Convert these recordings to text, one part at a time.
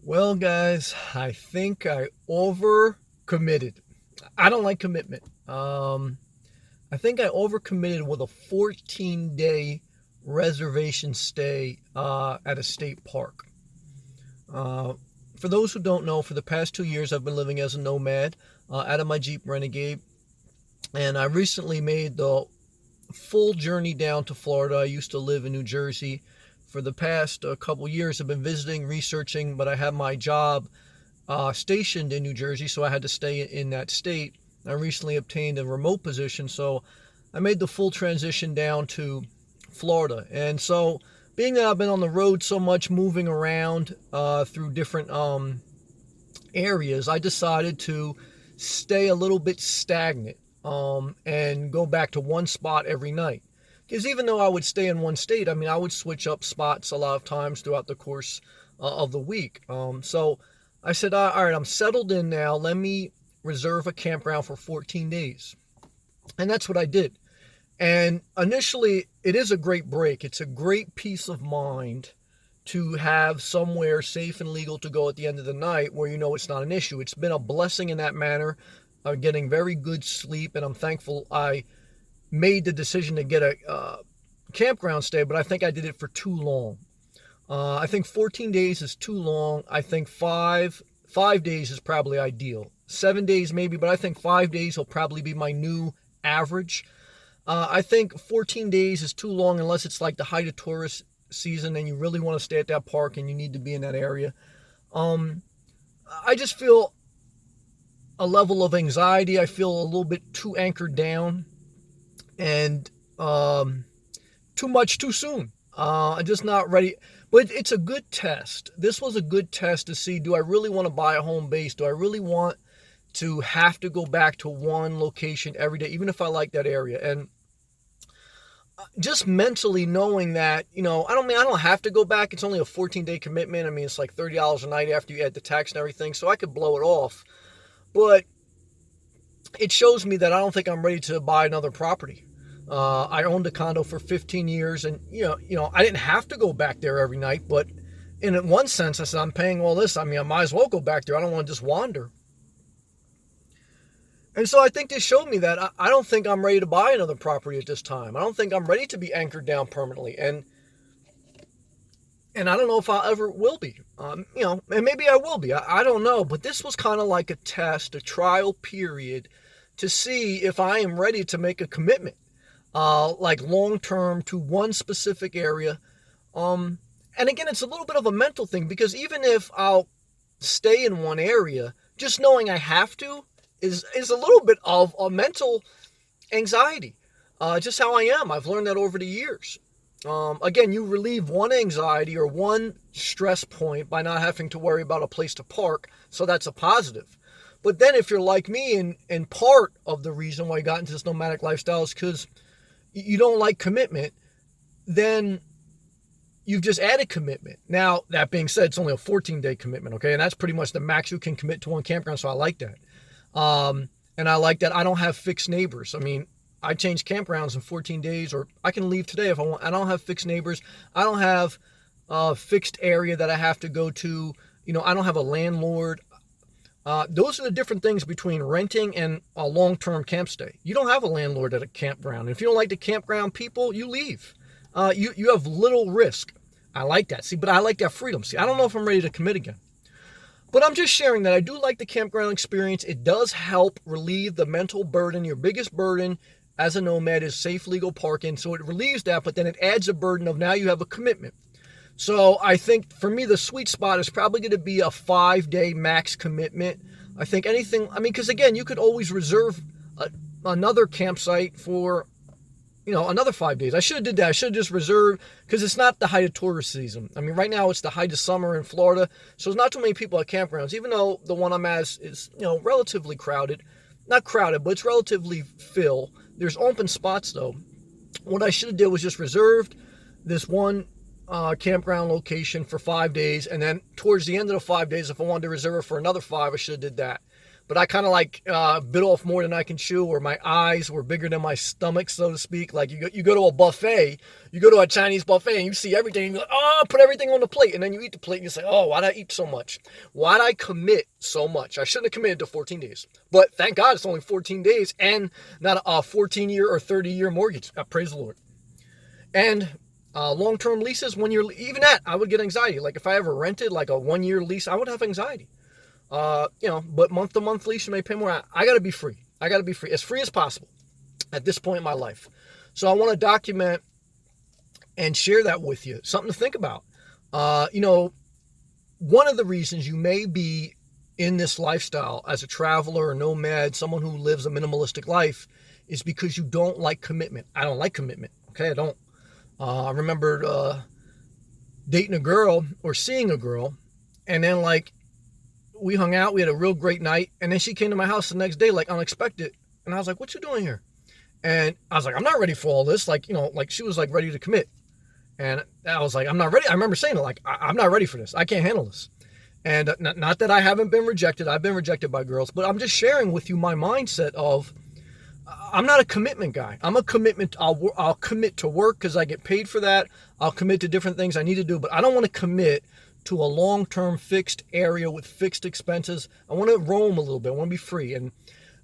Well, guys, I think I overcommitted. I don't like commitment. I think I overcommitted with a 14-day reservation stay at a state park. Uh, for those who don't know, for the past 2 years, I've been living as a nomad out of my Jeep Renegade, and I recently made the full journey down to Florida. I used to live in New Jersey. For the past couple years, I've been visiting, researching, but I have my job stationed in New Jersey, so I had to stay in that state. I recently obtained a remote position, so I made the full transition down to Florida. And so, being that I've been on the road so much, moving around through different areas, I decided to stay a little bit stagnant and go back to one spot every night. Because even though I would stay in one state, I mean, I would switch up spots a lot of times throughout the course of the week. So I said, all right, I'm settled in now. Let me reserve a campground for 14 days. And that's what I did. And initially, it is a great break. It's a great peace of mind to have somewhere safe and legal to go at the end of the night where you know it's not an issue. It's been a blessing in that manner, getting very good sleep. And I'm thankful I made the decision to get a campground stay, but I think I did it for too long. I think 14 days is too long. I think five days is probably ideal. 7 days maybe, but I think 5 days will probably be my new average. I think 14 days is too long unless it's like the height of tourist season and you really want to stay at that park and you need to be in that area. I just feel a level of anxiety. I feel a little bit too anchored down and too much too soon. I'm just not ready. But it's a good test. This was a good test to see, do I really want to buy a home base? Do I really want to have to go back to one location every day, even if I like that area? And just mentally knowing that, I don't have to go back. It's only a 14-day commitment. I mean, it's like $30 a night after you add the tax and everything, so I could blow it off. But it shows me that I don't think I'm ready to buy another property. I owned a condo for 15 years, and I didn't have to go back there every night. But in one sense, I said, I'm paying all this. I mean, I might as well go back there. I don't want to just wander. And so I think this showed me that I don't think I'm ready to buy another property at this time. I don't think I'm ready to be anchored down permanently, and I don't know if I ever will be. And maybe I will be. I don't know. But this was kind of like a test, a trial period, to see if I am ready to make a commitment. Like long-term to one specific area. And again, it's a little bit of a mental thing, because even if I'll stay in one area, just knowing I have to is a little bit of a mental anxiety. Just how I am. I've learned that over the years. Again, you relieve one anxiety or one stress point by not having to worry about a place to park, so that's a positive. But then if you're like me, and part of the reason why I got into this nomadic lifestyle is because you don't like commitment, then you've just added commitment. Now, that being said, it's only a 14-day commitment, okay? And that's pretty much the max you can commit to one campground, so I like that. And I like that I don't have fixed neighbors. I mean, I change campgrounds in 14 days, or I can leave today if I want. I don't have fixed neighbors. I don't have a fixed area that I have to go to. I don't have a landlord. Those are the different things between renting and a long-term camp stay. You don't have a landlord at a campground. If you don't like the campground people, you leave. You have little risk. I like that. See, but I like that freedom. See, I don't know if I'm ready to commit again. But I'm just sharing that I do like the campground experience. It does help relieve the mental burden. Your biggest burden as a nomad is safe, legal parking. So it relieves that, but then it adds a burden of now you have a commitment. So I think for me, the sweet spot is probably going to be a 5-day max commitment. I think anything, because again, you could always reserve another campsite for, another 5 days. I should have did that. I should have just reserved, because it's not the height of tourist season. I mean, right now it's the height of summer in Florida. So there's not too many people at campgrounds, even though the one I'm at is relatively crowded. Not crowded, but it's relatively full. There's open spots though. What I should have did was just reserved this one campground location for 5 days, and then towards the end of the 5 days, if I wanted to reserve it for another 5, I should have did that. but I kind of like bit off more than I can chew, or my eyes were bigger than my stomach, so to speak. Like you go to a buffet, you go to a Chinese buffet and you see everything, and you're like, oh, put everything on the plate, and then you eat the plate and you say, oh, why'd I eat so much? Why'd I commit so much? I shouldn't have committed to 14 days, but thank God it's only 14 days and not a 14-year or 30-year mortgage. Praise the Lord. And long-term leases, even that, I would get anxiety. Like if I ever rented like a 1-year lease, I would have anxiety. But month-to-month lease, you may pay more. I got to be free. I got to be free, as free as possible at this point in my life. So I want to document and share that with you. Something to think about. One of the reasons you may be in this lifestyle as a traveler or nomad, someone who lives a minimalistic life, is because you don't like commitment. I don't like commitment. Okay, I don't. I remember dating a girl or seeing a girl, and then like we hung out, we had a real great night, and then she came to my house the next day like unexpected, and I was like, what you doing here? And I was like, I'm not ready for all this. Like she was like ready to commit, and I was like, I'm not ready. I remember saying it, like, I'm not ready for this. I can't handle this. And not that I haven't been rejected. I've been rejected by girls, but I'm just sharing with you my mindset of I'm not a commitment guy. I'm a commitment. I'll commit to work because I get paid for that. I'll commit to different things I need to do, but I don't want to commit to a long-term fixed area with fixed expenses. I want to roam a little bit. I want to be free. And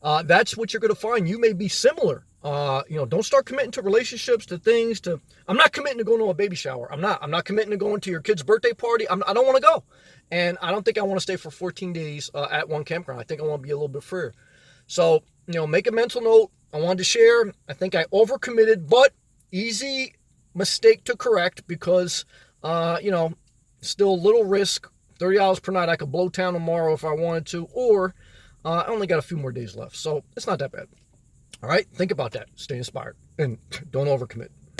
that's what you're going to find. You may be similar. Don't start committing to relationships, to things, I'm not committing to going to a baby shower. I'm not committing to going to your kid's birthday party. I don't want to go. And I don't think I want to stay for 14 days at one campground. I think I want to be a little bit freer. So, make a mental note. I wanted to share. I think I overcommitted, but easy mistake to correct because, still a little risk. $30 per night. I could blow town tomorrow if I wanted to, or I only got a few more days left. So it's not that bad. All right. Think about that. Stay inspired and don't overcommit.